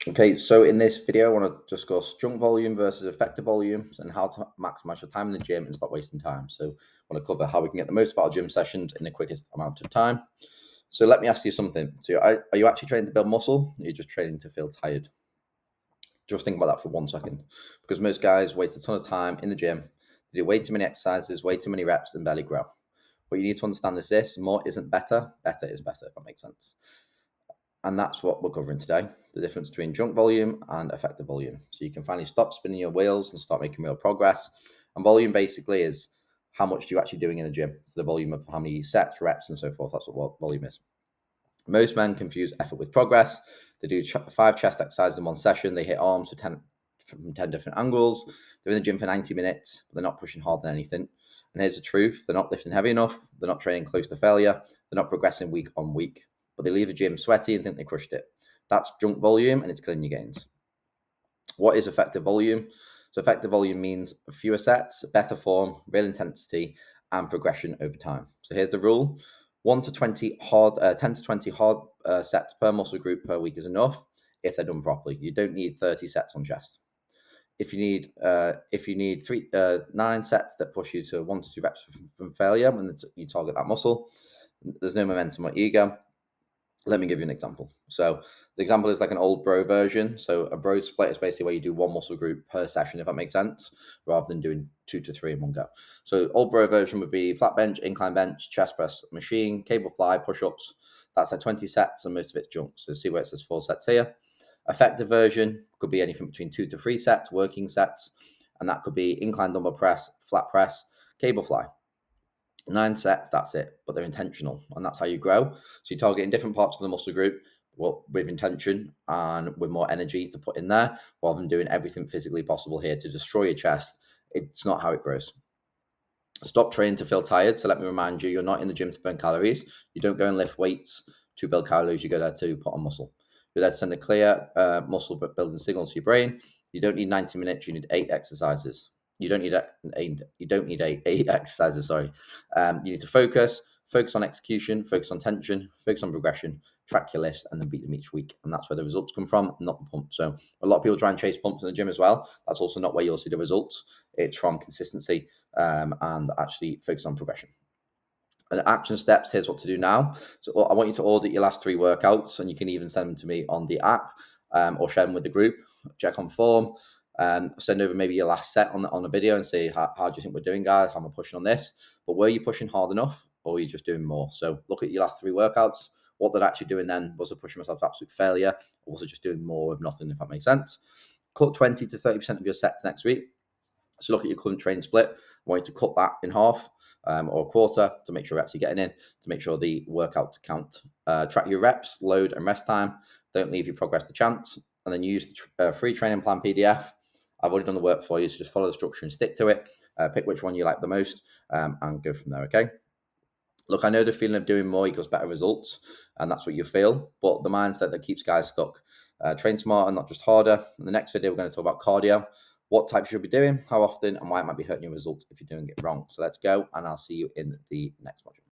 Okay, so in this video, I want to discuss junk volume versus effective volume and how to maximize your time in the gym and stop wasting time. So I want to cover how we can get the most out of gym sessions in the quickest amount of time. So let me ask you something. So are you actually training to build muscle? Or are you just training to feel tired? Just think about that for 1 second. Because most guys waste a ton of time in the gym. They do way too many exercises, way too many reps, and barely grow. What you need to understand is this: more isn't better, better is better, if that makes sense. And that's what we're covering today, the difference between junk volume and effective volume. So you can finally stop spinning your wheels and start making real progress. And volume basically is how much you're actually doing in the gym. So the volume of how many sets, reps, and so forth. That's what volume is. Most men confuse effort with progress. They do 5 chest exercises in one session. They hit arms from 10 different angles. They're in the gym for 90 minutes, but they're not pushing harder than anything. And here's the truth: they're not lifting heavy enough. They're not training close to failure. They're not progressing week on week, but they leave the gym sweaty and think they crushed it. That's junk volume, and it's killing your gains. What is effective volume? So effective volume means fewer sets, better form, real intensity, and progression over time. So here's the rule: 10 to 20 hard sets per muscle group per week is enough if they're done properly. You don't need 30 sets on chest. If you need 9 sets that push you to 1 to 2 reps from failure when you target that muscle, there's no momentum or ego. Let me give you an example. So the example is like an old bro version. So a bro split is basically where you do 1 muscle group per session, if that makes sense, rather than doing 2 to 3 in one go. So old bro version would be flat bench, incline bench, chest press machine, cable fly, push-ups. That's like 20 sets, and most of it's junk. So see where it says 4 sets here. Effective version could be anything between 2 to 3 sets, working sets, and that could be incline dumbbell press, flat press, cable fly. 9 sets, that's it, but they're intentional, and that's how you grow. So you're targeting different parts of the muscle group, well, with intention and with more energy to put in there, rather than doing everything physically possible here to destroy your chest. It's not how it grows. Stop training to feel tired. So let me remind you, you're not in the gym to burn calories. You don't go and lift weights to build calories. You go there to put on muscle. You're there to send a clear muscle building signal to your brain. You don't need 90 minutes. You need 8 exercises. You don't need eight exercises. Sorry. You need to focus on execution, focus on tension, focus on progression, track your lifts, and then beat them each week. And that's where the results come from, not the pump. So a lot of people try and chase pumps in the gym as well. That's also not where you'll see the results. It's from consistency and actually focus on progression. And action steps, here's what to do now. So I want you to audit your last 3 workouts, and you can even send them to me on the app or share them with the group. Check on form. Send over maybe your last set on a video and say, how do you think we're doing, guys? How am I pushing on this? But were you pushing hard enough, or were you just doing more? So look at your last 3 workouts. What they're actually doing then. Was I pushing myself to absolute failure, or was I just doing more of nothing, if that makes sense? Cut 20 to 30% of your sets next week. So look at your current training split. I want you to cut that in half or a quarter to make sure you're actually getting in, to make sure the workout count. Track your reps, load, and rest time. Don't leave your progress to chance. And then use the free training plan PDF. I've already done the work for you, so just follow the structure and stick to it. Pick which one you like the most and go from there, okay? Look, I know the feeling of doing more equals better results, and that's what you feel, but the mindset that keeps guys stuck. Train smarter, not just harder. In the next video, we're going to talk about cardio, what types you should be doing, how often, and why it might be hurting your results if you're doing it wrong. So let's go, and I'll see you in the next module.